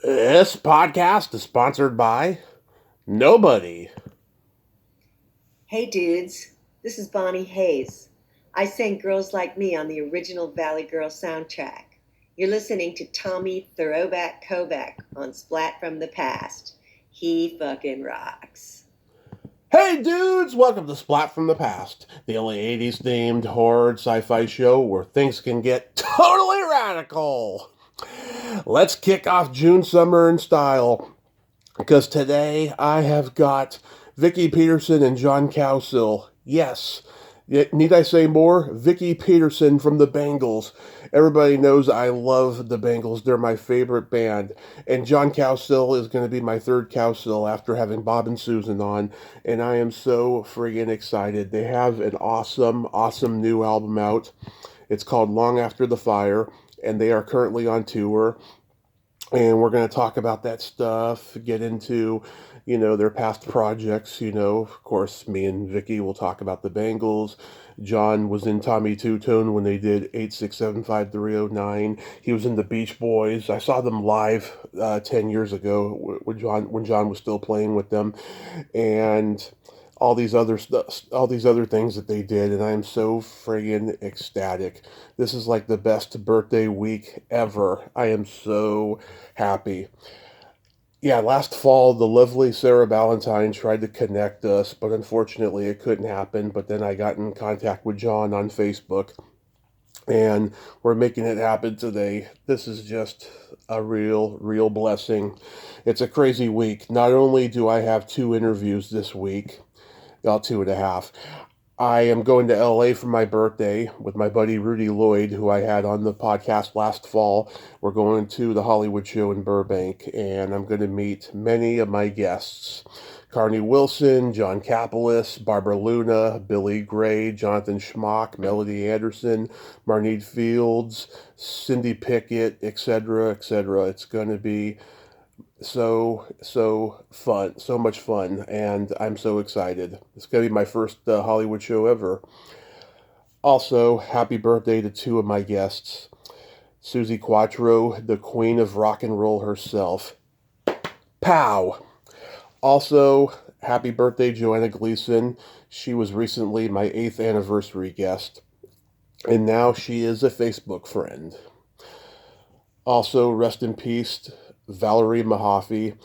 This podcast is sponsored by nobody. Hey dudes, this is Bonnie Hayes. I sang Girls Like Me on the original Valley Girl soundtrack. You're listening to Tommy Throwback Kovac on Splat from the Past. He fucking rocks. Hey dudes, welcome to Splat from the Past, the only 80s themed horror sci-fi show where things can get totally radical. Let's kick off June summer in style, because today I have got Vicki Peterson and John Cowsill. Yes, need I say more? Vicki Peterson from the Bangles. Everybody knows I love the Bangles. They're my favorite band. And John Cowsill is going to be my third Cowsill after having Bob and Susan on. And I am so friggin' excited. They have an awesome, awesome new album out. It's called Long After the Fire. And they are currently on tour. And we're going to talk about that stuff, get into, their past projects. Of course, me and Vicki will talk about the Bangles. John was in Tommy Tutone when they did 8675309. He was in the Beach Boys. I saw them live 10 years ago when John was still playing with them. And all these other things that they did, and I am so friggin' ecstatic. This is like the best birthday week ever. I am so happy. Yeah, last fall, the lovely Sarah Ballantyne tried to connect us, but unfortunately it couldn't happen. But then I got in contact with John on Facebook, and we're making it happen today. This is just a real blessing. It's a crazy week. Not only do I have 2 interviews this week, well, 2.5. I am going to LA for my birthday with my buddy Rudy Lloyd, who I had on the podcast last fall. We're going to the Hollywood show in Burbank, and I'm going to meet many of my guests. Carney Wilson, John Kapelis, Barbara Luna, Billy Gray, Jonathan Schmock, Melody Anderson, Marnede Fields, Cindy Pickett, etc., etc. It's going to be so fun, so much fun, and I'm so excited. It's gonna be my first Hollywood show ever. Also, happy birthday to 2 of my guests, Susie Quattro, the queen of rock and roll herself. Pow! Also, happy birthday, Joanna Gleason. She was recently my 8th anniversary guest, and now she is a Facebook friend. Also, rest in peace, Valerie Mahaffey.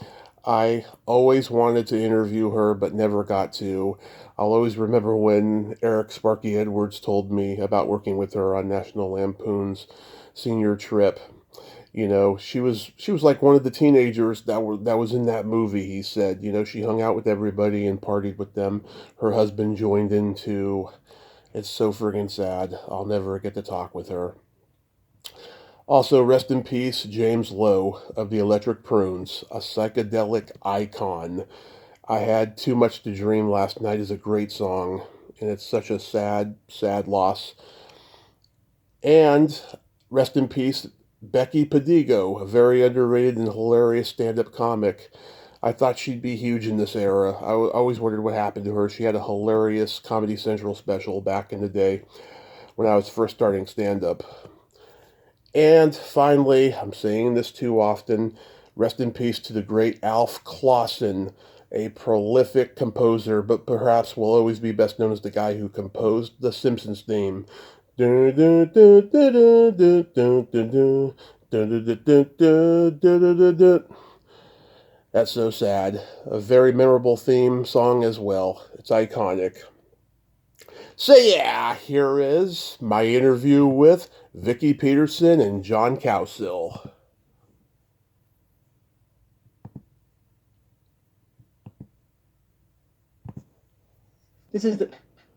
I always wanted to interview her, but never got to. I'll always remember when Eric Sparky Edwards told me about working with her on National Lampoon's senior trip. She was like one of the teenagers that was in that movie. He said, she hung out with everybody and partied with them. Her husband joined in too. It's so friggin' sad. I'll never get to talk with her. Also, rest in peace, James Lowe of the Electric Prunes, a psychedelic icon. I Had Too Much to Dream last night is a great song, and it's such a sad loss. And rest in peace, Becky Padigo, a very underrated and hilarious stand-up comic. I thought she'd be huge in this era. I always wondered what happened to her. She had a hilarious Comedy Central special back in the day when I was first starting stand-up. And finally, I'm saying this too often, rest in peace to the great Alf Clausen, a prolific composer, but perhaps will always be best known as the guy who composed the Simpsons theme. That's so sad. A very memorable theme song as well. It's iconic. So yeah, here is my interview with Vicki Peterson and John Cowsill. This is the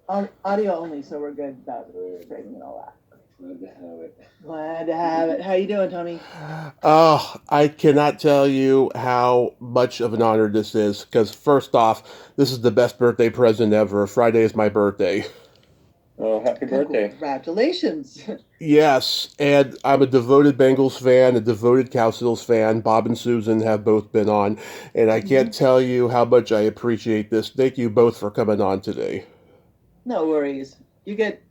audio only, so we're good about breaking and all that. Glad to have it. Glad to have it. How you doing, Tommy? Oh, I cannot tell you how much of an honor this is, because first off, this is the best birthday present ever. Friday is my birthday. Oh, happy birthday. Congratulations. Yes, and I'm a devoted Bengals fan, a devoted Cowsills fan. Bob and Susan have both been on, and I can't tell you how much I appreciate this. Thank you both for coming on today. No worries. You get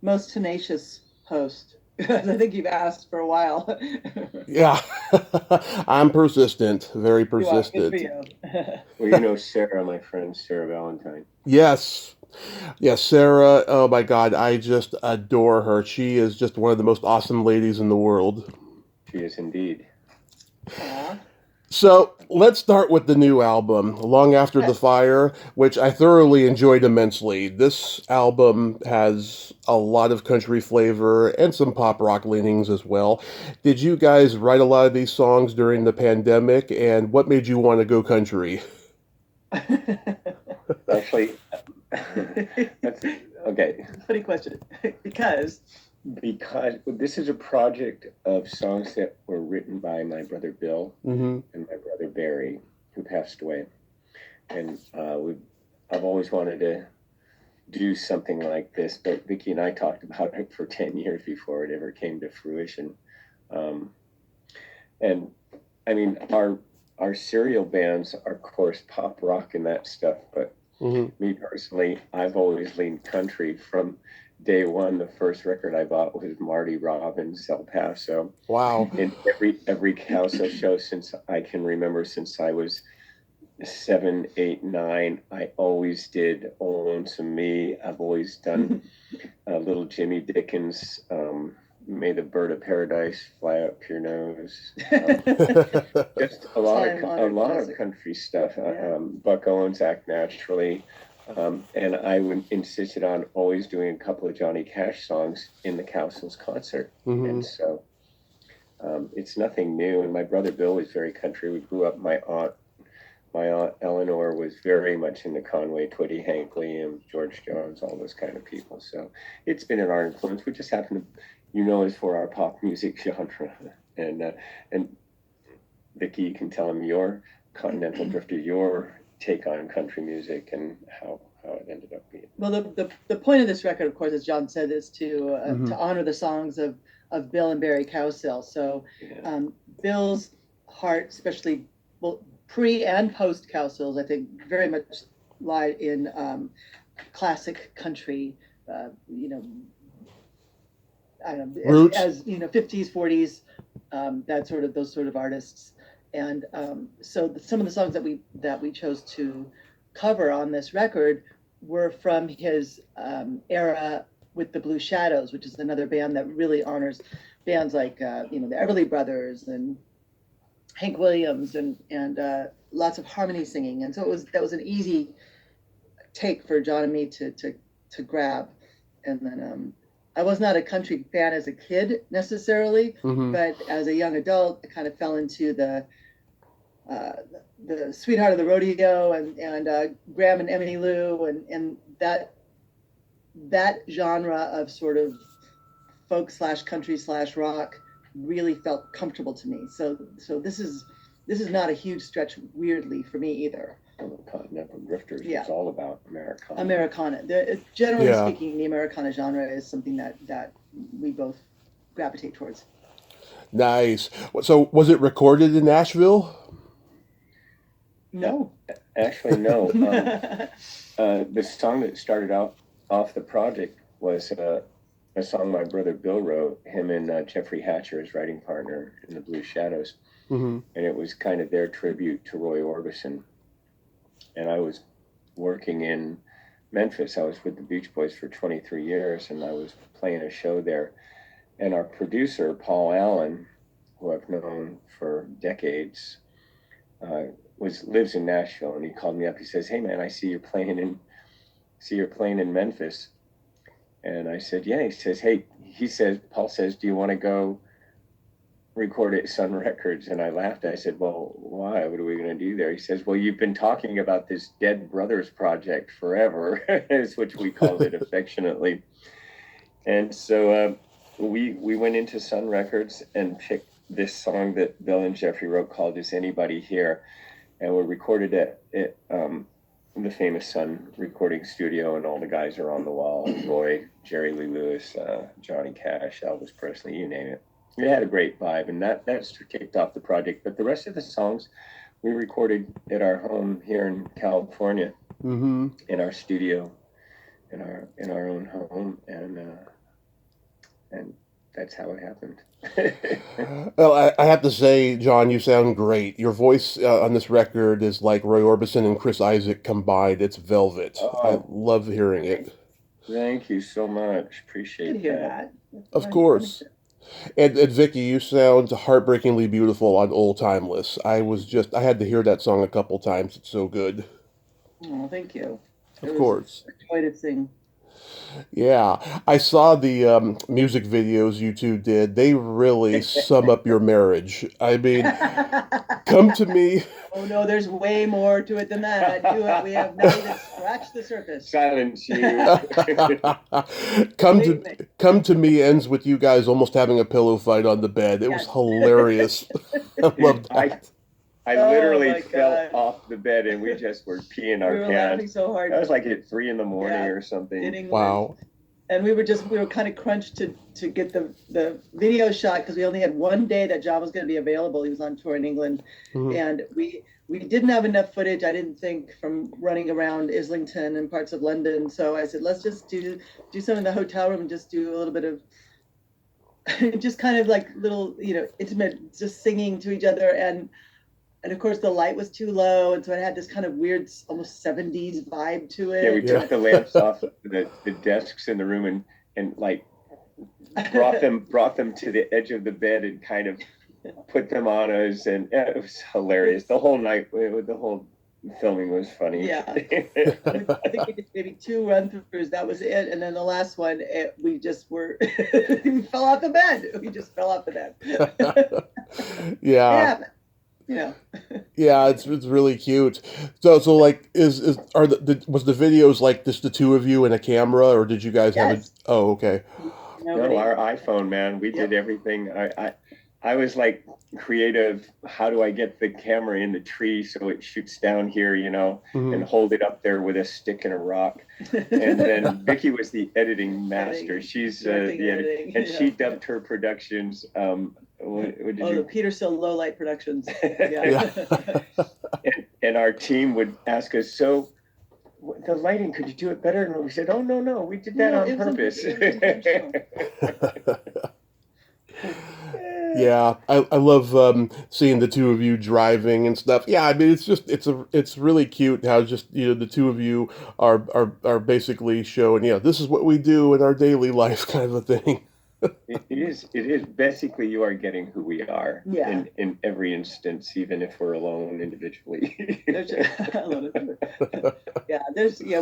most tenacious host I think you've asked for a while. Yeah. I'm persistent, very You are. Good for persistent. you. Well, you know Sarah, my friend, Sarah Valentine. Yes. Yes, Sarah. Oh my God, I just adore her. She is just one of the most awesome ladies in the world. She is indeed. Aw. So let's start with the new album, Long After the Yes. Fire, which I thoroughly enjoyed immensely. This album has a lot of country flavor and some pop rock leanings as well. Did you guys write a lot of these songs during the pandemic, and what made you want to go country? Actually, that's okay. Funny question. Because Because this is a project of songs that were written by my brother Bill Mm-hmm. and my brother Barry, who passed away. And I've always wanted to do something like this, but Vicki and I talked about it for 10 years before it ever came to fruition. Um, and I mean, our serial bands are, of course, pop rock and that stuff, but Mm-hmm. me personally, I've always leaned country from day one. The first record I bought was Marty Robbins, El Paso. Wow. In every Cowsill show since I can remember, since I was 7, 8, 9, I always did "Oh Lonesome Me." I've always done little Jimmy Dickens, "May the Bird of Paradise Fly Up Your Nose." Just a lot of country stuff. Yeah. Buck Owens, Act Naturally. And I would insisted on always doing a couple of Johnny Cash songs in the Cowsills concert. Mm-hmm. And so it's nothing new. And my brother Bill was very country. We grew up, my aunt Eleanor was very much into Conway Twitty, Hank Williams, George Jones, all those kind of people. So it's been in our influence. We just happen to, is for our pop music genre. And Vicki, you can tell him your Continental Drifter, your take on country music and how it ended up being. Well, the point of this record, of course, as John said, is to honor the songs of Bill and Barry Cowsill. So Bill's heart, especially pre and post Cowsills, I think very much lied in classic country. I don't know, Roots. as 50s, 40s, those sort of artists. And so some of the songs that we chose to cover on this record were from his era with the Blue Shadows, which is another band that really honors bands like the Everly Brothers and Hank Williams and lots of harmony singing. And so that was an easy take for John and me to grab. And then I was not a country fan as a kid necessarily, Mm-hmm. but as a young adult, I kind of fell into the Sweetheart of the Rodeo and Graham and Emily Lou and that genre of sort of folk / country / rock really felt comfortable to me. So this is not a huge stretch weirdly for me either. The Continental Drifters, Yeah. It's all about Americana. Americana. Generally Yeah. speaking, the Americana genre is something that we both gravitate towards. Nice. So was it recorded in Nashville? No. Actually, no. The song that started out off the project was a song my brother Bill wrote, him and Jeffrey Hatcher, his writing partner in the Blue Shadows. Mm-hmm. And it was kind of their tribute to Roy Orbison. And I was working in Memphis. I was with the Beach Boys for 23 years, and I was playing a show there. And our producer, Paul Allen, who I've known for decades, lives in Nashville. And he called me up. He says, "Hey, man, I see you're playing in Memphis." And I said, "Yeah." He says, Paul says, "Do you want to go record at Sun Records?" And I laughed. I said, "Well, why? What are we going to do there?" He says, "Well, you've been talking about this Dead Brothers project forever," is which we called it affectionately. And so we went into Sun Records and picked this song that Bill and Jeffrey wrote called "Is Anybody Here?" And we recorded it at the famous Sun recording studio, and all the guys are on the wall: Roy, Jerry Lee Lewis, Johnny Cash, Elvis Presley, you name it. It had a great vibe, and that kicked off the project. But the rest of the songs we recorded at our home here in California, Mm-hmm. in our studio, in our own home, and that's how it happened. Well, I have to say, John, you sound great. Your voice on this record is like Roy Orbison and Chris Isaak combined. It's velvet. I Oh, love hearing thank, it. thank you so much. Good to Appreciate hear that. that. Of course. And Vicky, you sound heartbreakingly beautiful on Old Timeless. I had to hear that song a couple times. It's so good. Oh, thank you. It Of was course. a joy to sing. Yeah, I saw the music videos you two did. They really sum up your marriage. I mean, come to me, Oh no, there's way more to it than that. We have not even scratched the surface. Silence you. come to Completely. come to me ends with you guys almost having a pillow fight on the bed. It was Yes. hilarious. I love that. I Oh literally my fell God. off the bed and we just were peeing We our were laughing pants. so hard. That was like at 3 in the morning Yeah. or something. Getting Wow. And we were kind of crunched to get the video shot because we only had one day that John was going to be available. He was on tour in England, Mhm. and we didn't have enough footage. I didn't think from running around Islington and parts of London. So I said, let's just do some in the hotel room and just do a little bit of just kind of like little intimate, just singing to each other and of course the light was too low, and so it had this kind of weird almost 70s vibe to it. Yeah, we Yeah. took the lamps off the desks in the room and like brought them to the edge of the bed and kind of put them on us, and it was hilarious. The whole night, the whole filming was funny. Yeah. I think we did maybe 2 run-throughs. That was it. And then the last one, we just were, we fell off the bed. We just fell off the bed. Yeah. Yeah. Yeah, it's really cute. So like was the videos like just the two of you and a camera, or did you guys have Yes. Oh, okay. Nobody. No, our iPhone, man, we did everything. I was like creative. How do I get the camera in the tree so it shoots down here, Mhm. and hold it up there with a stick and a rock? And then Vicki was the editing master. She's the editing, and she dubbed her productions. What did the you? Peterson Low Light Productions. Yeah. And our team would ask us, so the lighting, could you do it better? And we said, oh no, we did that No, on it was purpose. Yeah, I love seeing the two of you driving and stuff. Yeah, I mean it's really cute how just the two of you are basically showing this is what we do in our daily life kind of a thing. It is basically you are getting who we are in every instance, even if we're alone individually. I love it.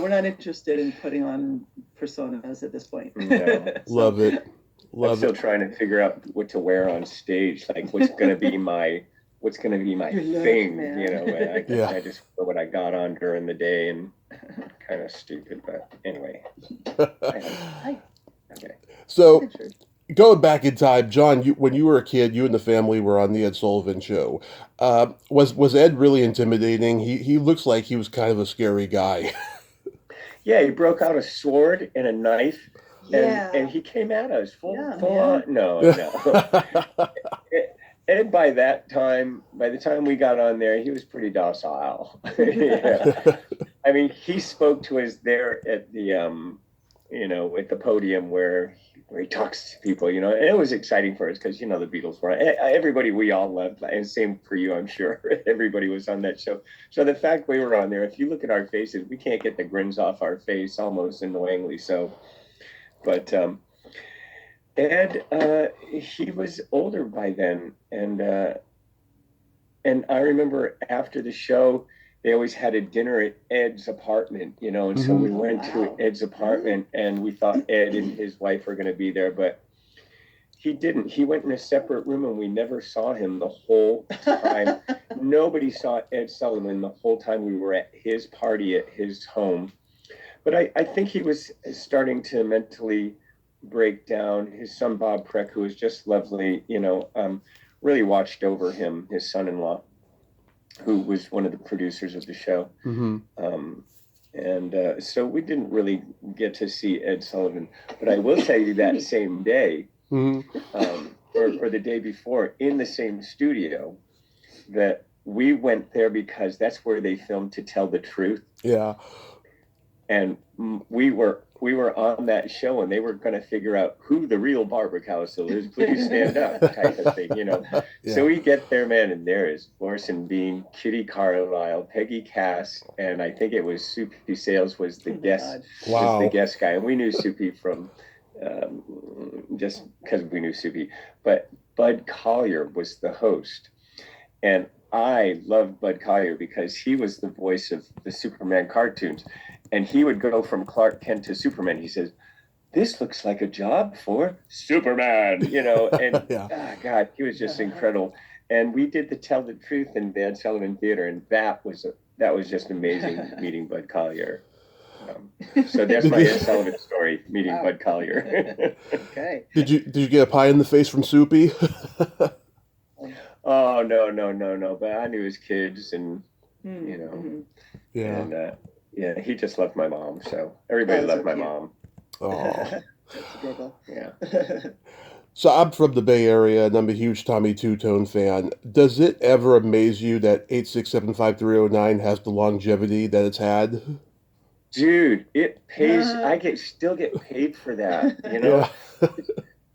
We're not interested in putting on personas at this point. No. Love it. I'm still trying to figure out what to wear on stage, like what's going to be my thing, Yeah. I just wear what I got on during the day, and kind of stupid, but anyway. Okay. So going back in time, John, when you were a kid, you and the family were on the Ed Sullivan Show. Was Ed really intimidating? He looks like he was kind of a scary guy. Yeah, he broke out a sword and a knife. Yeah. And he came at us full Yeah. on. No. And by the time we got on there, he was pretty docile. Yeah. I mean, he spoke to us there at the at the podium where he talks to people, and it was exciting for us because the Beatles were everybody we all loved, and same for you, I'm sure. Everybody was on that show. So the fact we were on there, if you look at our faces, we can't get the grins off our face, almost annoyingly so. But Ed, he was older by then, and I remember after the show, they always had a dinner at Ed's apartment, and so we went to Ed's apartment, and we thought Ed and his wife were going to be there, but he didn't. He went in a separate room, and we never saw him the whole time. Nobody saw Ed Sullivan the whole time we were at his party at his home. But I think he was starting to mentally break down. His son, Bob Preck, who was just lovely, really watched over him, his son-in-law, who was one of the producers of the show. And so we didn't really get to see Ed Sullivan. But I will tell you that same day, or the day before, in the same studio, that we went there because that's where they filmed To Tell the Truth. Yeah. And we were we were on that show and they were going to figure out who the real Barbara Cowsill is. Please stand up, type of thing, Yeah. So we get there, man, and there is Orson Bean, Kitty Carlisle, Peggy Cass, and I think it was Soupy Sales was the guest, Wow. was the guest guy, and we knew Soupy from just because we knew Soupy, but Bud Collyer was the host, and I loved Bud Collyer because he was the voice of the Superman cartoons. And he would go from Clark Kent to Superman. He says, "This looks like a job for Superman," and Yeah. God, he was just incredible. And we did the Tell the Truth in the Ed Sullivan Theater, and that was just amazing meeting Bud Collyer. So that's my Ed Sullivan story, meeting Wow. Bud Collyer. Okay. Did you get a pie in the face from Soupy? Oh, no. But I knew his kids, and Yeah. and yeah, he just loved my mom. So everybody Oh, loved so my cute. mom. Oh. That's adorable. Yeah. So I'm from the Bay Area, and I'm a huge Tommy Tutone fan. Does it ever amaze you that 8675309 has the longevity that it's had? Dude, it pays. Still get paid for that. Yeah.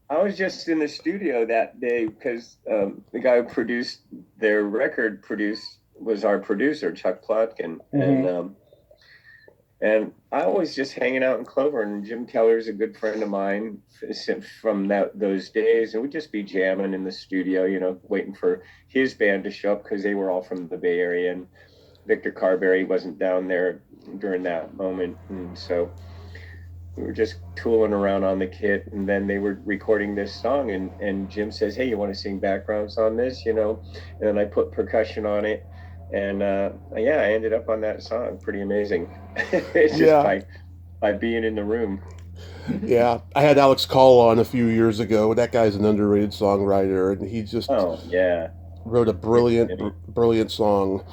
I was just in the studio that day because the guy who produced their record was our producer, Chuck Plotkin, and I was just hanging out in Clover, and Jim Keller's a good friend of mine from those days, and we'd just be jamming in the studio, waiting for his band to show up because they were all from the Bay Area, and Victor Carberry wasn't down there during that moment, and so we were just tooling around on the kit, and then they were recording this song, and Jim says, "Hey, you want to sing backgrounds on this?" And then I put percussion on it, and I ended up on that song. Pretty amazing. It's just by being in the room. Yeah, I had Alex Call on a few years ago. That guy's an underrated songwriter, and he just wrote a brilliant song.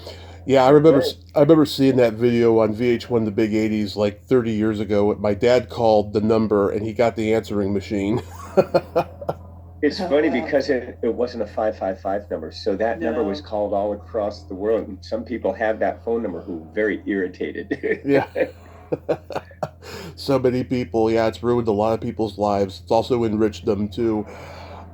Yeah, I remember seeing that video on VH1 The Big 80s like 30 years ago. My dad called the number and he got the answering machine. It's funny because it wasn't a 555 number, so that number was called all across the world. And some people have that phone number who were very irritated. Yeah. So many people. Yeah, it's ruined a lot of people's lives. It's also enriched them too.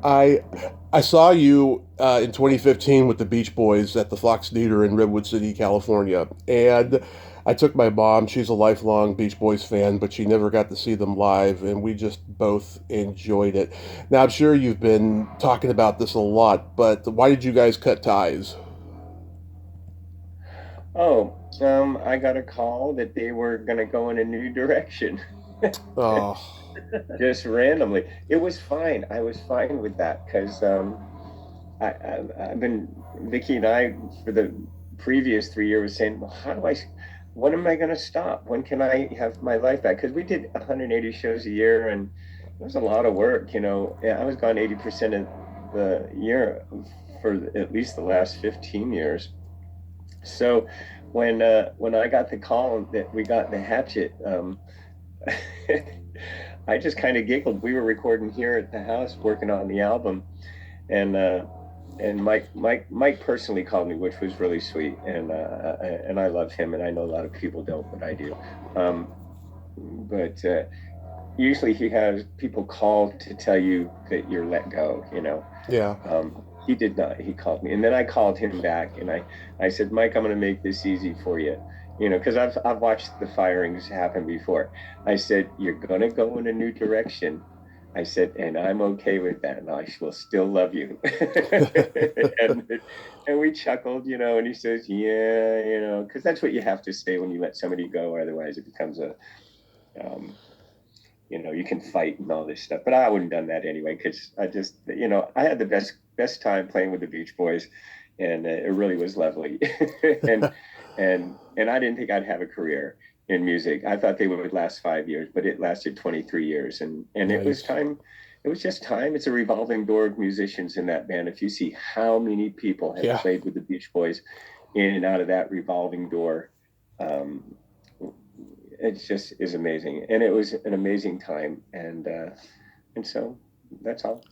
I saw you in 2015 with the Beach Boys at the Fox Theater in Redwood City, California. And I took my mom. She's a lifelong Beach Boys fan, but she never got to see them live, and we just both enjoyed it. Now, I'm sure you've been talking about this a lot, but why did you guys cut ties? I got a call that they were going to go in a new direction. Oh. Just randomly. It was fine. I was fine with that because I've been, Vicki and I, for the previous 3 years, saying, well, when am I going to stop? When can I have my life back? Because we did 180 shows a year, and it was a lot of work, I was gone 80% of the year for at least the last 15 years. So when I got the call that we got the Hatchet, I just kind of giggled. We were recording here at the house, working on the album, and Mike personally called me, which was really sweet, and I love him, and I know a lot of people don't, but I do. But usually he has people call to tell you that you're let go, Yeah. He did not. He called me, and then I called him back, and I said, Mike, I'm going to make this easy for you. Because I've watched the firings happen before. I said, you're going to go in a new direction. I said, and I'm okay with that, and I will still love you. and we chuckled, and he says, yeah, because that's what you have to say when you let somebody go. Otherwise, it becomes you can fight and all this stuff. But I wouldn't have done that anyway, because I just, I had the best time playing with the Beach Boys, and it really was lovely. And I didn't think I'd have a career in music. I thought they would last 5 years, but it lasted 23 years. And Nice. It was time. It was just time. It's a revolving door of musicians in that band. If you see how many people have played with the Beach Boys in and out of that revolving door, it just is amazing. And it was an amazing time. And so that's all.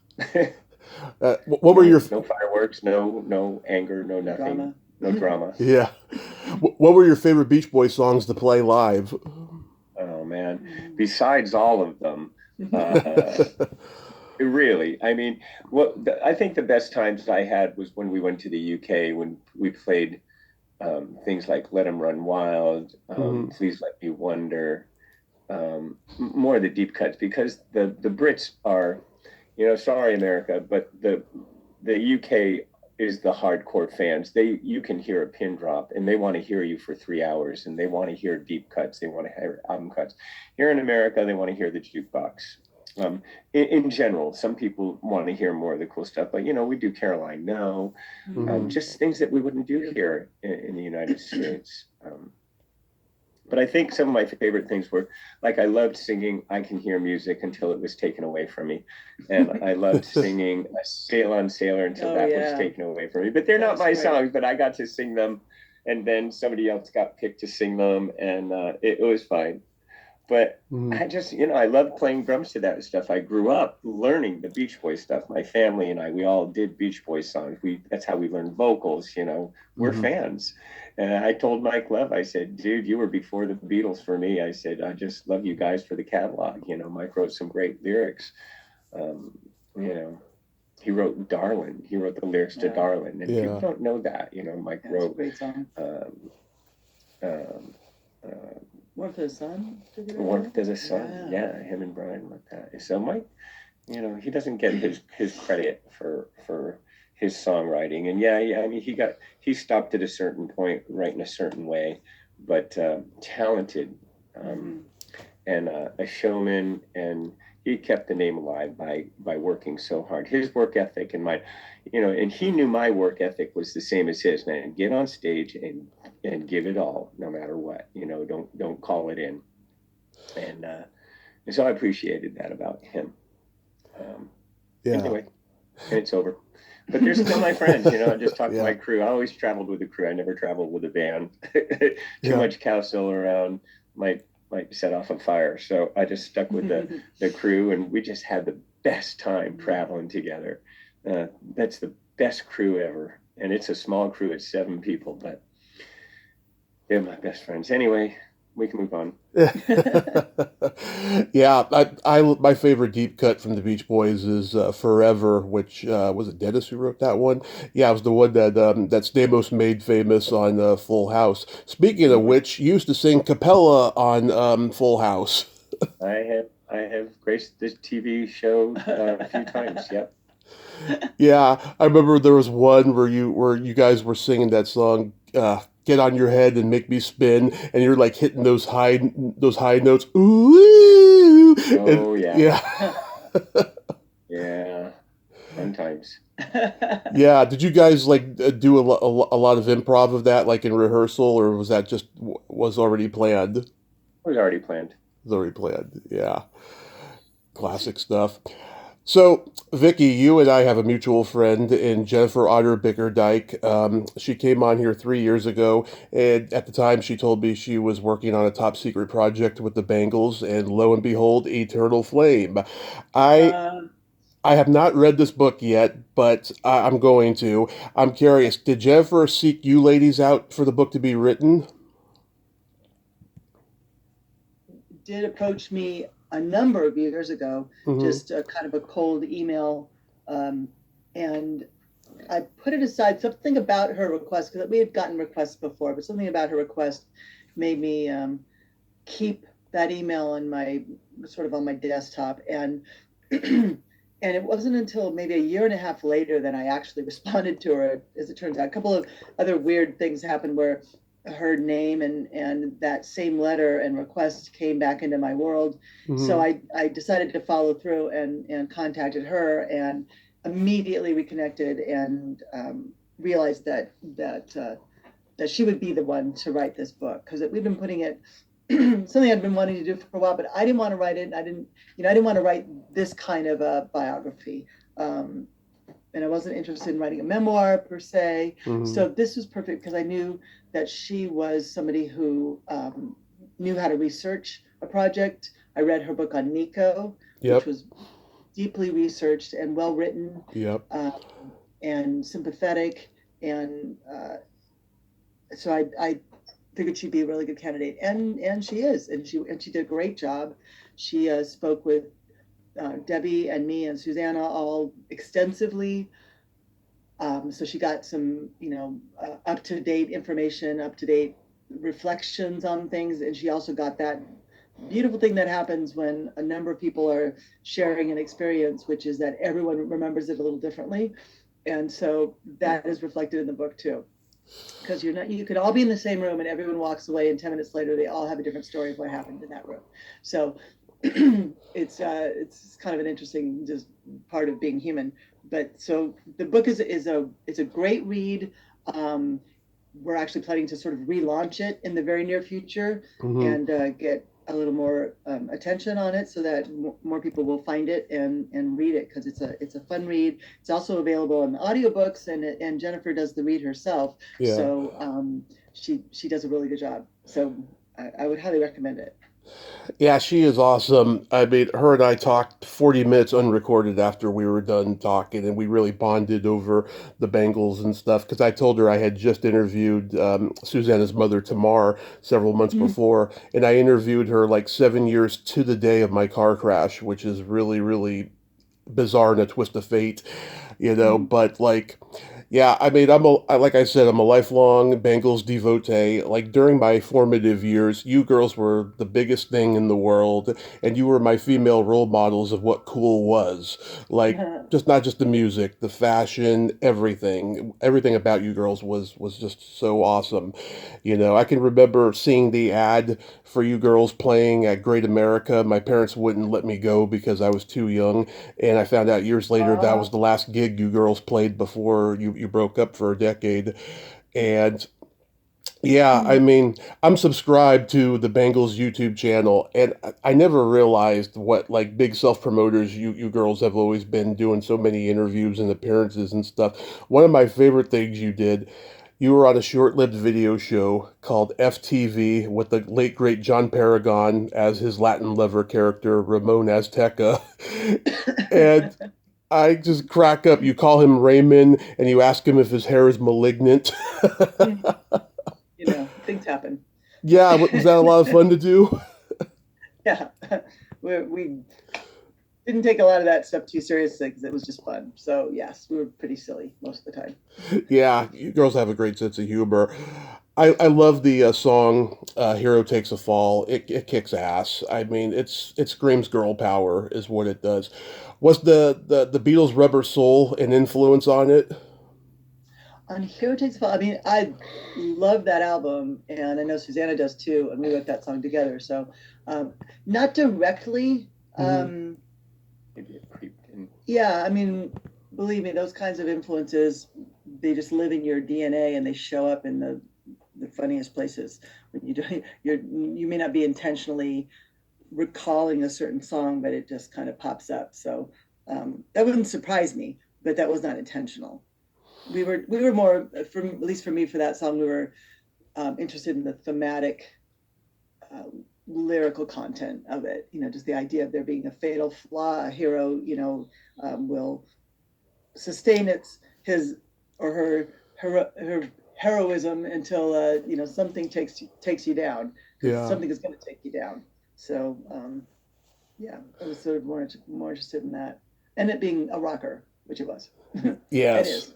What were your no fireworks, no anger, no nothing. No drama. Yeah. What were your favorite Beach Boys songs to play live? Oh man. Besides all of them, really, I mean, I think the best times I had was when we went to the UK, when we played things like Let 'Em Run Wild, Please Let Me Wonder, more of the deep cuts, because the Brits are, sorry America, but the UK is the hardcore fans. You can hear a pin drop and they want to hear you for 3 hours, and they want to hear deep cuts. They want to hear album cuts. Here in America, they want to hear the jukebox. In general, some people want to hear more of the cool stuff, but we do Caroline No, just things that we wouldn't do here in the United States. But I think some of my favorite things were, like, I loved singing I Can Hear Music until it was taken away from me. And I loved singing Sail On Sailor until was taken away from me. But they're not my songs, but I got to sing them. And then somebody else got picked to sing them, and it was fine. But I just, I loved playing drums to that stuff. I grew up learning the Beach Boys stuff. My family and we all did Beach Boys songs. That's how we learned vocals, we're fans. And I told Mike Love, I said, dude, you were before the Beatles for me. I said, I just love you guys for the catalog. Mike wrote some great lyrics. He wrote Darlin'. He wrote the lyrics to Darlin'. And people don't know that. Mike wrote. That's a great song. Warmth of the Sun? Warmth of the Sun. Yeah, him and Brian wrote that. So Mike, he doesn't get his credit for his songwriting. And I mean, he stopped at a certain point, writing a certain way, but talented and a showman, and he kept the name alive by working so hard. His work ethic and mine, and he knew my work ethic was the same as his. Man, get on stage and give it all, no matter what. Don't call it in. And so I appreciated that about him. Anyway, and it's over. But they're still my friends. I just talked to my crew. I always traveled with a crew. I never traveled with a band. Too much Cowsill around might set off a fire. So I just stuck with the crew, and we just had the best time traveling together. That's the best crew ever. And it's a small crew. It's 7 people, but they're my best friends. Anyway, we can move on. My favorite deep cut from the Beach Boys is Forever, which was it Dennis who wrote that one? Yeah, it was the one that that Stamos made famous on Full House. Speaking of which, you used to sing cappella on Full House. I have graced this TV show a few times. Yep. Yeah, I remember there was one where you guys were singing that song, Get on Your Head and Make Me Spin, and you're like hitting those high notes. Ooh. Oh, and, yeah. Yeah. Sometimes. Yeah. Did you guys like do a lot of improv of that, like in rehearsal, or was that just was already planned? It was already planned. It was already planned. Yeah. Classic stuff. So, Vicki, you and I have a mutual friend in Jennifer Otter Bickerdike. She came on here 3 years ago, and at the time she told me she was working on a top secret project with the Bangles, and lo and behold, Eternal Flame. I have not read this book yet, but I'm going to. I'm curious, did Jennifer seek you ladies out for the book to be written? Did approach me a number of years ago, just kind of a cold email, and I put it aside. Something about her request, because we had gotten requests before, but something about her request made me keep that email on my desktop, and and it wasn't until maybe a year and a half later that I actually responded to her. As it turns out, a couple of other weird things happened where her name and that same letter and request came back into my world. So I decided to follow through and contacted her, and immediately reconnected, and realized that she would be the one to write this book, because we've been putting it something I'd been wanting to do for a while, but I didn't want to write it. I didn't want to write this kind of a biography. And I wasn't interested in writing a memoir per se. So this was perfect, because I knew that she was somebody who knew how to research a project. I read her book on Nico, which was deeply researched and well written, and sympathetic. And so I figured she'd be a really good candidate, and she is, and she did a great job. She spoke with Debbie and me and Susanna all extensively. So she got some, up to date information, up to date reflections on things, and she also got that beautiful thing that happens when a number of people are sharing an experience, which is that everyone remembers it a little differently, and so that is reflected in the book too. Because you could all be in the same room and everyone walks away, and 10 minutes later they all have a different story of what happened in that room. So it's kind of an interesting just part of being human. But so the book is a great read. We're actually planning to sort of relaunch it in the very near future, and get a little more attention on it so that more people will find it and read it, because it's a fun read. It's also available in audiobooks, and Jennifer does the read herself. Yeah. So she does a really good job. So I would highly recommend it. Yeah, she is awesome. I mean, her and I talked 40 minutes unrecorded after we were done talking, and we really bonded over the Bangles and stuff. Because I told her I had just interviewed Susanna's mother, Tamar, several months before, and I interviewed her like 7 years to the day of my car crash, which is really, really bizarre and a twist of fate, but like, yeah, I mean, like I said, I'm a lifelong Bangles devotee. Like during my formative years, you girls were the biggest thing in the world, and you were my female role models of what cool was. Like, just not just the music, the fashion, everything about you girls was just so awesome. I can remember seeing the ad for you girls playing at Great America. My parents wouldn't let me go because I was too young, and I found out years later that was the last gig you girls played before you broke up for a decade. And yeah, I mean, I'm subscribed to the Bangles YouTube channel, and I never realized what like big self-promoters you girls have always been, doing so many interviews and appearances and stuff. One of my favorite things you were on a short-lived video show called FTV with the late great John Paragon as his Latin lover character, Ramon Azteca. And I just crack up. You call him Raymond, and you ask him if his hair is malignant. Things happen. Yeah, was that a lot of fun to do? Yeah, we didn't take a lot of that stuff too seriously because it was just fun. So yes, we were pretty silly most of the time. Yeah, you girls have a great sense of humor. I love the song "Hero Takes a Fall." It kicks ass. I mean, it screams girl power is what it does. Was the Beatles' "Rubber Soul" an influence on it? On Hero Takes a Fall, I mean, I love that album, and I know Susanna does too, and we wrote that song together. So, not directly. Maybe it creeped in. Yeah, I mean, believe me, those kinds of influences, they just live in your DNA, and they show up in the funniest places. When you may not be intentionally recalling a certain song, but it just kind of pops up. So that wouldn't surprise me, but that was not intentional. We were more, at least for me, for that song, we were interested in the thematic, lyrical content of it. Just the idea of there being a fatal flaw. A hero, will sustain his or her heroism until something takes you down. Yeah. Something is going to take you down. So yeah, I was sort of more interested in that, and it being a rocker, which it was. Yes. It is.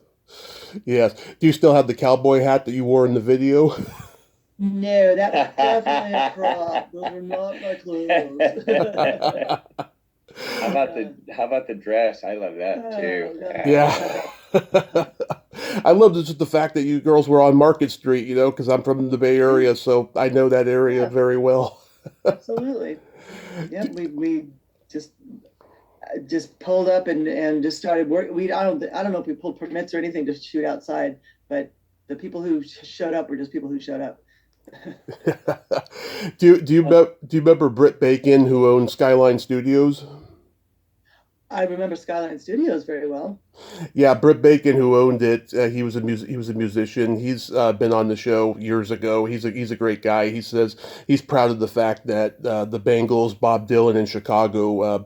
Yes. Do you still have the cowboy hat that you wore in the video? No, that was definitely a prop. Those are not my clothes. How about the dress? I love that too. Yeah. I love just the fact that you girls were on Market Street, because I'm from the Bay Area, so I know that area very well. Absolutely. Yeah, we just pulled up and just started work. I don't know if we pulled permits or anything to shoot outside, but the people who showed up were just people who showed up. Do you remember Britt Bacon, who owned Skyline Studios? I remember Skyline Studios very well. Yeah, Britt Bacon, who owned it, he was a musician. He's been on the show years ago. He's a great guy. He says he's proud of the fact that the Bangles, Bob Dylan, in Chicago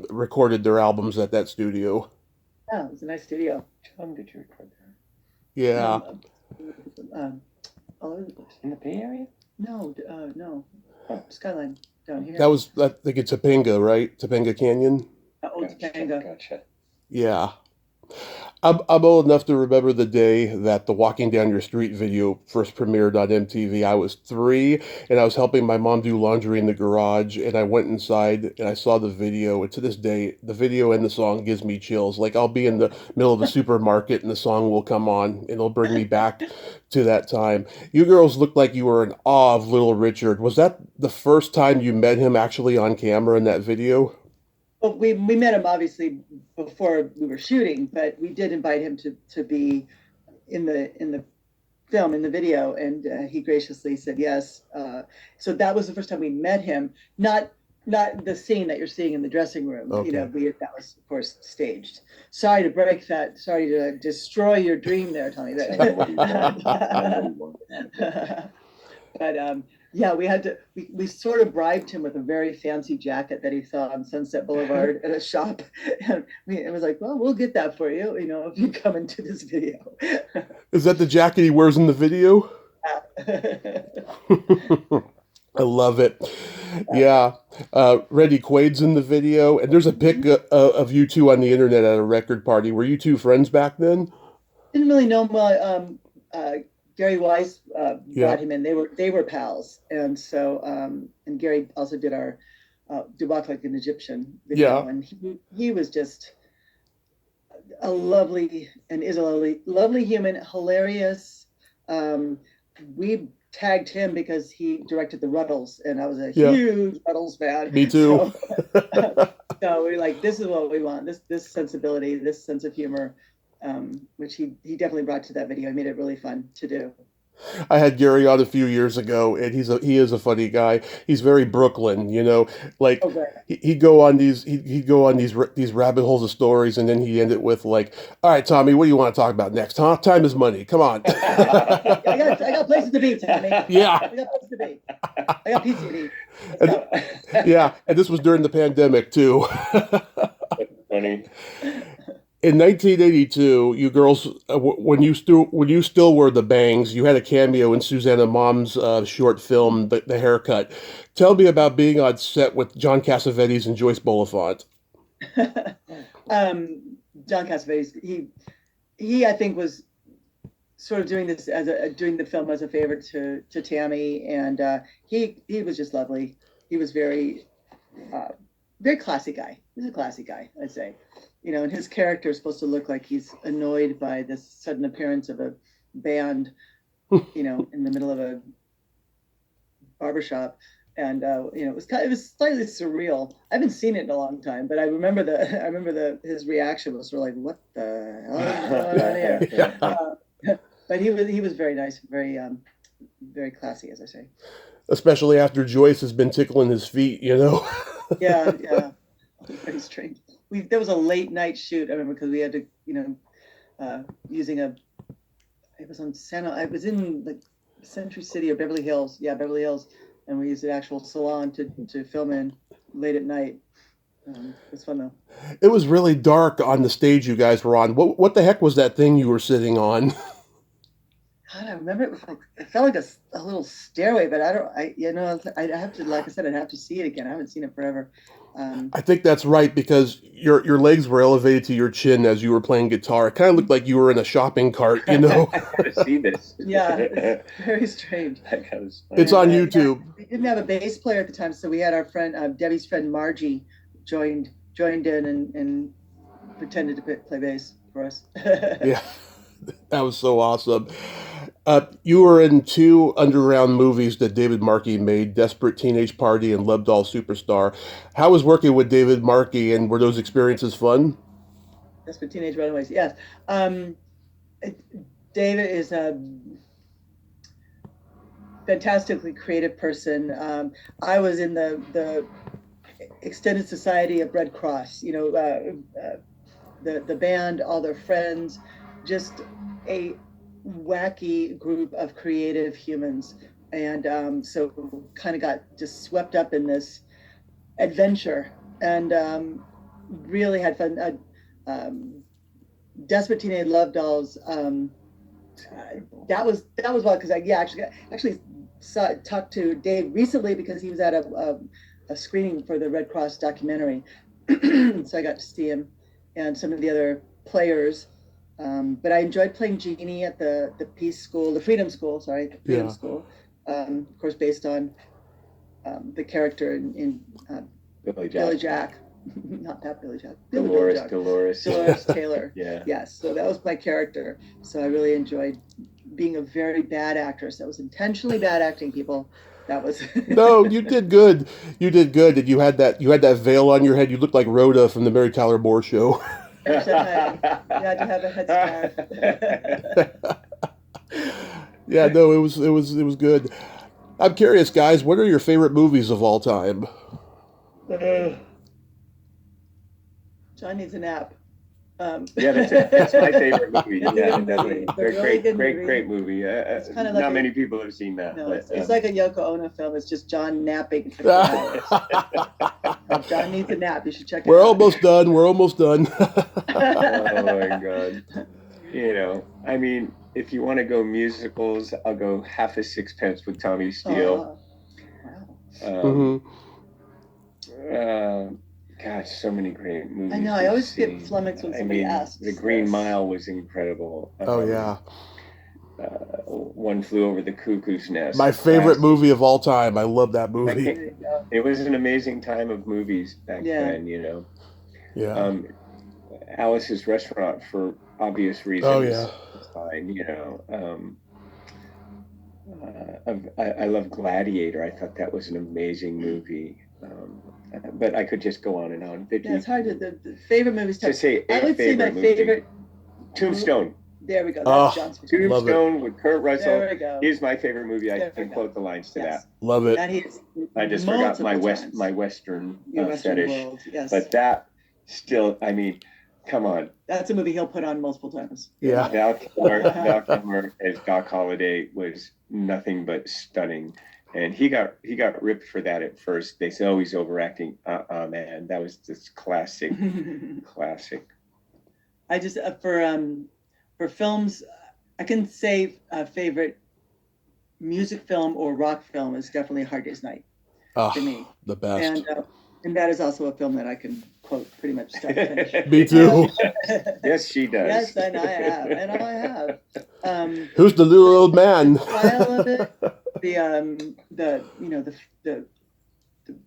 recorded their albums at that studio. Yeah, it was a nice studio. Which album did you record there? Yeah. all over the place. In the Bay Area? No, no. Skyline down here. That was, I think it's Topanga, right? Topanga Canyon? Old Topanga. Gotcha. Yeah. I'm old enough to remember the day that the Walking Down Your Street video first premiered on MTV. I was 3, and I was helping my mom do laundry in the garage, and I went inside and I saw the video. And to this day, the video and the song gives me chills. Like, I'll be in the middle of a supermarket and the song will come on, and it'll bring me back to that time. You girls looked like you were in awe of Little Richard. Was that the first time you met him actually on camera in that video? Well, we met him obviously before we were shooting, but we did invite him to be in the film, in the video, and he graciously said yes. So that was the first time we met him. Not the scene that you're seeing in the dressing room. Okay. You know, that was of course staged. Sorry to break that. Sorry to destroy your dream there, Tommy. But yeah, we sort of bribed him with a very fancy jacket that he saw on Sunset Boulevard at a shop. And it was like, well, we'll get that for you, you know, if you come into this video. Is that the jacket he wears in the video? I love it. Yeah. Randy Quaid's in the video, and there's a pic of you two on the internet at a record party. Were you two friends back then? Didn't really know him well. Gary Wise brought him in. They were pals, and so and Gary also did our "Do Walk Like an Egyptian" video, and he was just a lovely and is a lovely human, hilarious. We tagged him because he directed the Ruddles, and I was a huge Ruddles fan. Me too. So we're like, this is what we want. This sensibility, this sense of humor. Which he definitely brought to that video. He made it really fun to do. I had Gary on a few years ago, and he is a funny guy. He's very Brooklyn, you know. Like he'd go on these rabbit holes of stories, and then he'd end it with like, "All right, Tommy, what do you want to talk about next? Huh? Time is money. Come on." I got places to be, Tommy. Yeah. I got places to be. I got pizza to eat. Yeah, and this was during the pandemic too. Funny. In 1982, you girls, when you still were the Bangs, you had a cameo in Susanna Mom's short film, The Haircut. Tell me about being on set with John Cassavetes and Joyce Bulifant. John Cassavetes, he I think was sort of doing this doing the film as a favor to Tammy, and he was just lovely. He was very classy guy. He's a classy guy, I'd say. You know, and his character is supposed to look like he's annoyed by this sudden appearance of a band, you know, in the middle of a barbershop. And you know, it was slightly surreal. I haven't seen it in a long time, but I remember his reaction was sort of like, "What the hell is going on here?" But he was very nice, very very classy, as I say. Especially after Joyce has been tickling his feet, you know. Yeah. Very strange. There was a late night shoot. I remember because we had to, you know, it was in like Century City or Beverly Hills. Yeah, Beverly Hills, and we used an actual salon to film in late at night. It's fun though. It was really dark on the stage you guys were on. What the heck was that thing you were sitting on? God, I remember it felt like a little stairway, but I'd have to, like I said, I'd have to see it again. I haven't seen it forever. I think that's right, because your legs were elevated to your chin as you were playing guitar. It kind of looked like you were in a shopping cart, you know? I gotta see this. Yeah, it's very strange. It's on YouTube. We didn't have a bass player at the time, so we had our friend, Debbie's friend Margie, joined in and pretended to play bass for us. Yeah, that was so awesome. You were in 2 underground movies that David Markey made, Desperate Teenage Party and Love Doll Superstar. How was working with David Markey, and were those experiences fun? Desperate Teenage Runaways, yes. David is a fantastically creative person. I was in the extended society of Red Cross, you know, the band, all their friends, just a wacky group of creative humans, and so kind of got just swept up in this adventure, and really had fun. Desperate Teenage Love Dolls That was wild because I actually talked to Dave recently because he was at a screening for the Red Cross documentary, so I got to see him and some of the other players. But I enjoyed playing Jeannie at the Freedom School. Of course, based on the character in Billy Jack. Not that Billy Jack. Dolores Taylor. Yeah. Yes. So that was my character. So I really enjoyed being a very bad actress. That was intentionally bad acting, people. That was No, you did good. You did good. And you had that veil on your head. You looked like Rhoda from the Mary Tyler Moore Show. You had to have a headscarf. Yeah, no, it was good. I'm curious, guys, what are your favorite movies of all time? John needs a nap. Yeah, that's my favorite movie. Yeah, movie. Definitely. Great movie. Kind of not many people have seen that. No, but, it's like a Yoko Ono film. It's just John napping for 2 hours. John needs a nap. You should check it out. We're almost done. Oh my God. I mean, if you want to go musicals, I'll go Half a Sixpence with Tommy Steele. Wow. Gosh, so many great movies. I know. I always get flummoxed when somebody asks. The Green Mile was incredible. Oh yeah. One Flew Over the Cuckoo's Nest. My favorite movie of all time. I love that movie. It was an amazing time of movies back then. Yeah. Alice's Restaurant, for obvious reasons. Oh yeah. Fine. I love Gladiator. I thought that was an amazing movie. But I could just go on and on. Vicki, it's hard the favorite movies. To say I would say my favorite. Tombstone. There we go. That's John's favorite. Tombstone with Kurt Russell. There we go. Is my favorite movie. I can quote the lines to that. Love it. I just forgot my Western fetish. World, yes. But that still, I mean, come on. That's a movie he'll put on multiple times. Yeah. Val Kilmer as Doc Holliday was nothing but stunning. And he got ripped for that at first. They said, "Oh, he's overacting." Man, that was just classic. I just for films, I can say favorite music film or rock film is definitely Hard Day's Night for me. The best. And that is also a film that I can quote pretty much start to finish. Me too. Yes, she does. Yes, and I have. Who's the little old man? The style of it,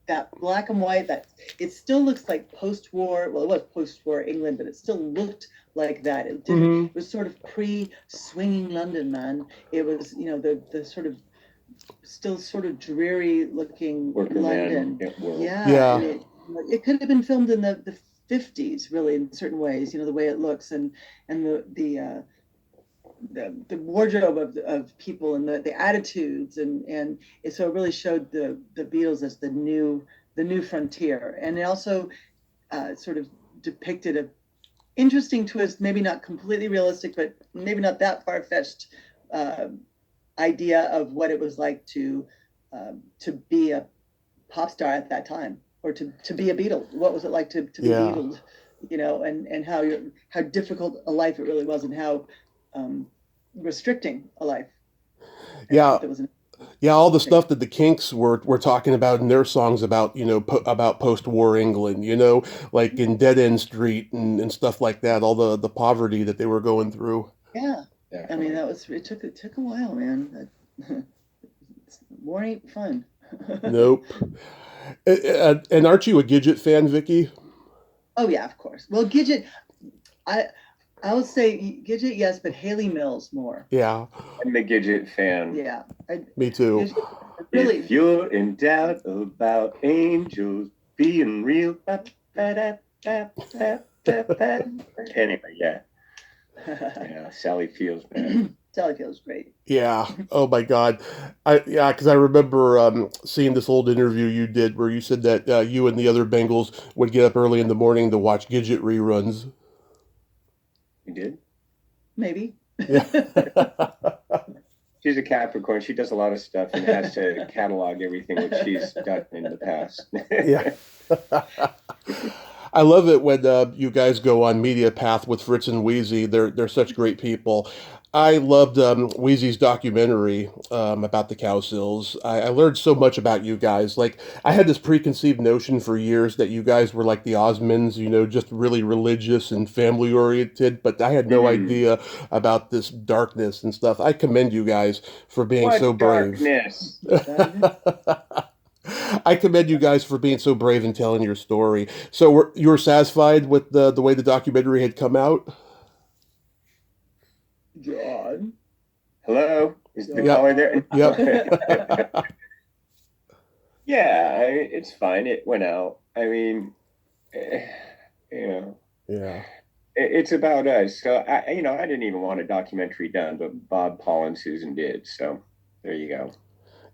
that black and white, that it still looks like post-war. Well, it was post-war England, but it still looked like that. It didn't. Mm-hmm. It was sort of pre-swinging London, man. It was, the sort of still sort of dreary looking London. Yeah. It could have been filmed in the 50s, really, in certain ways. The way it looks and the wardrobe of people and the attitudes and so it really showed the Beatles as the new frontier, and it also sort of depicted a interesting twist, maybe not completely realistic, but maybe not that far-fetched idea of what it was like to be a pop star at that time, or to be a Beatle. What was it like to be Beatled, and how difficult a life it really was, and how restricting a life. Yeah. All the stuff that the Kinks were talking about in their songs about, about post-war England, like in Dead End Street and stuff like that, all the poverty that they were going through. Yeah. I mean, it took a while, man. War ain't fun. Nope. And aren't you a Gidget fan, Vicki? Oh yeah, of course. Well, Gidget, I would say Gidget, yes, but Haley Mills more. Yeah. I'm a Gidget fan. Yeah. Me too. Really. If you're in doubt about angels being real. Anyway, yeah. Yeah, Sally Feels Bad. Sally Feels great. Yeah. Oh my God. Because I remember seeing this old interview you did where you said that you and the other Bangles would get up early in the morning to watch Gidget reruns. You did? Maybe. Yeah. She's a Capricorn. She does a lot of stuff and has to catalog everything that she's done in the past. Yeah. I love it when you guys go on Media Path with Fritz and Wheezy. They're such great people. I loved Wheezy's documentary about the Cowsills. I learned so much about you guys. Like, I had this preconceived notion for years that you guys were like the Osmonds, just really religious and family oriented, but I had no Mm. idea about this darkness and stuff. I commend you guys for being so What brave. darkness? I commend you guys for being so brave and telling your story. So you were satisfied with the way the documentary had come out? John. Hello? Is the Yep. caller there? Yep. Yeah, it's fine. It went out. I mean, eh, you know, Yeah. it's about us. So I didn't even want a documentary done, but Bob, Paul, and Susan did. So there you go.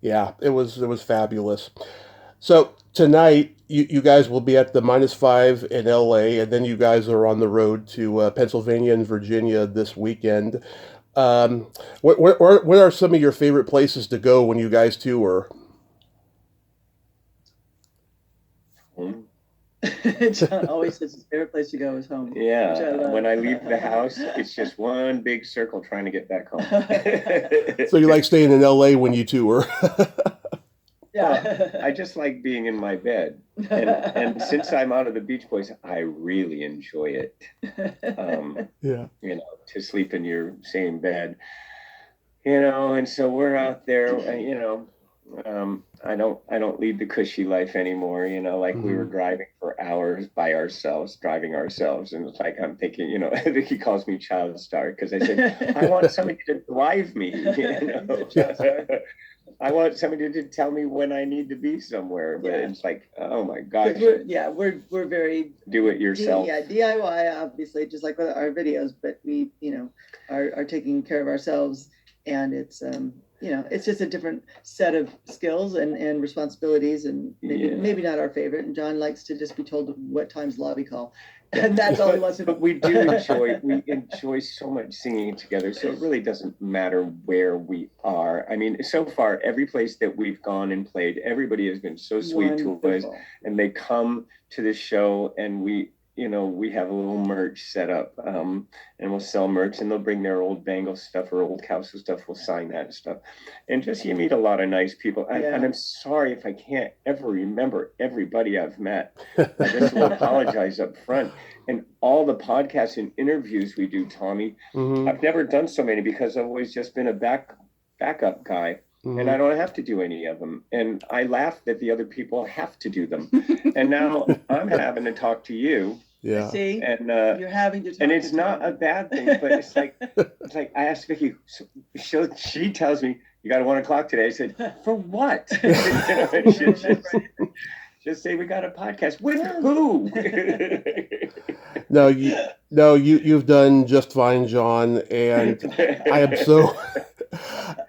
Yeah, it was fabulous. So tonight you guys will be at the -5 in LA, and then you guys are on the road to Pennsylvania and Virginia this weekend. What are some of your favorite places to go when you guys tour? Hmm. John always says his favorite place to go is home. Which I Yeah, love. when I leave the house, it's just one big circle trying to get back home. So you like staying in LA when you tour? Yeah. I just like being in my bed. And since I'm out of the Beach Boys, I really enjoy it. Yeah. To sleep in your same bed. And so we're out there, I don't lead the cushy life anymore, like we were driving for hours by ourselves, driving ourselves. And it's like, I'm thinking, Vicki calls me child star because I said, I want somebody to drive me, I want somebody to tell me when I need to be somewhere. But it's like, oh my gosh. We're very do it yourself. DIY, obviously, just like with our videos, but we, are taking care of ourselves, and it's it's just a different set of skills and responsibilities, and maybe not our favorite. And John likes to just be told what time's lobby call. And that's all he wants to do. But we enjoy so much singing together. So it really doesn't matter where we are. I mean, so far, every place that we've gone and played, everybody has been so sweet to us. And they come to the show, and we have a little merch set up, and we'll sell merch, and they'll bring their old Bangles stuff or old Cowsill stuff. We'll sign that stuff. And just you meet a lot of nice people. And I'm sorry if I can't ever remember everybody I've met. I just will apologize up front. And all the podcasts and interviews we do, Tommy, I've never done so many because I've always just been a backup guy. And I don't have to do any of them. And I laugh that the other people have to do them. And now I'm having to talk to you. Yeah. See, and you're having to talk and it's not a bad thing, but it's like I asked Vicki, she tells me you got a 1 o'clock today. I said, for what? Just say we got a podcast with who? You've done just fine, John, and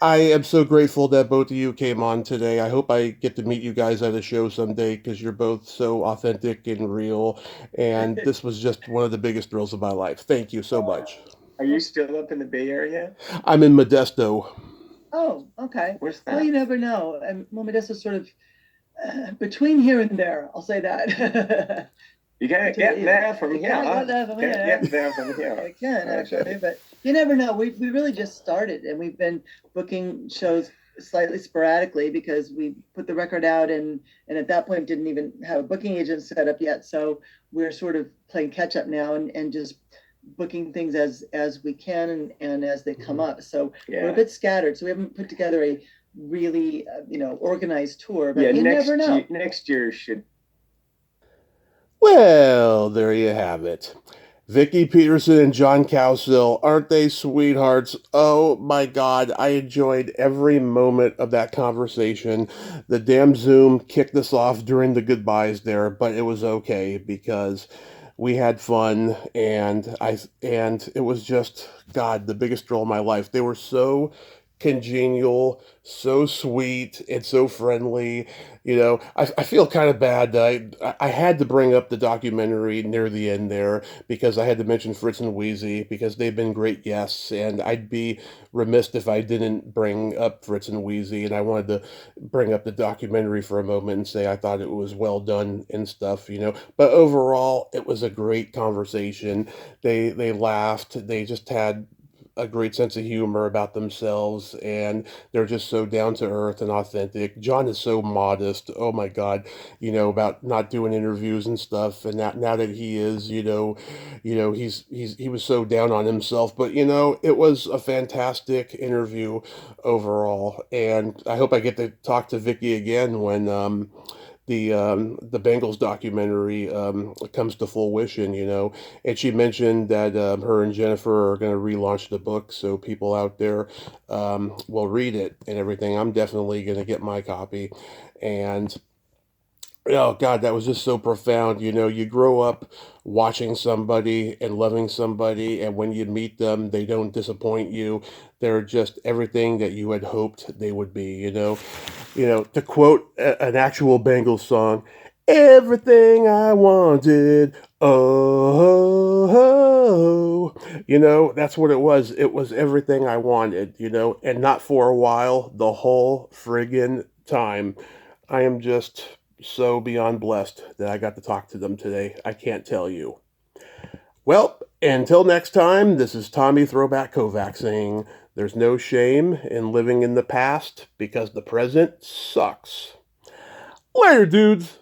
I am so grateful that both of you came on today. I hope I get to meet you guys at a show someday because you're both so authentic and real. And this was just one of the biggest thrills of my life. Thank you so much. Are you still up in the Bay Area? I'm in Modesto. Oh, okay. Where's that? Well, you never know. Modesto's sort of between here and there. I'll say that. You gotta get there from here. Get there from here. I can actually, but you never know. We really just started, and we've been booking shows slightly sporadically because we put the record out, and at that point didn't even have a booking agent set up yet. So we're sort of playing catch up now, and just booking things as we can and as they come up. So we're a bit scattered. So we haven't put together a really organized tour. But you never know. Next year should. Well, there you have it. Vicki Peterson and John Cowsill, aren't they sweethearts? Oh my God, I enjoyed every moment of that conversation. The damn Zoom kicked us off during the goodbyes there, but it was okay because we had fun and it was just, God, the biggest thrill of my life. They were so congenial, so sweet, and so friendly. I feel kind of bad that I had to bring up the documentary near the end there because I had to mention Fritz and Wheezy because they've been great guests, and I'd be remiss if I didn't bring up Fritz and Wheezy, and I wanted to bring up the documentary for a moment and say I thought it was well done and stuff, But overall, it was a great conversation. They laughed. They just had a great sense of humor about themselves, and they're just so down to earth and authentic. John is so modest. Oh my God, about not doing interviews and stuff, and now that he is, he was so down on himself. But it was a fantastic interview overall, and I hope I get to talk to Vicki again when the Bangles documentary comes to fruition, and she mentioned that her and Jennifer are going to relaunch the book, so people out there will read it and everything. I'm definitely going to get my copy, and oh God, that was just so profound. You grow up watching somebody and loving somebody, and when you meet them, they don't disappoint you. They're just everything that you had hoped they would be. To quote an actual Bangles song, "Everything I wanted, oh, that's what it was. It was everything I wanted, and not for a while, the whole friggin' time. I am just so beyond blessed that I got to talk to them today. I can't tell you. Well, until next time, this is Tommy Throwback Kovac saying there's no shame in living in the past because the present sucks. Later, dudes.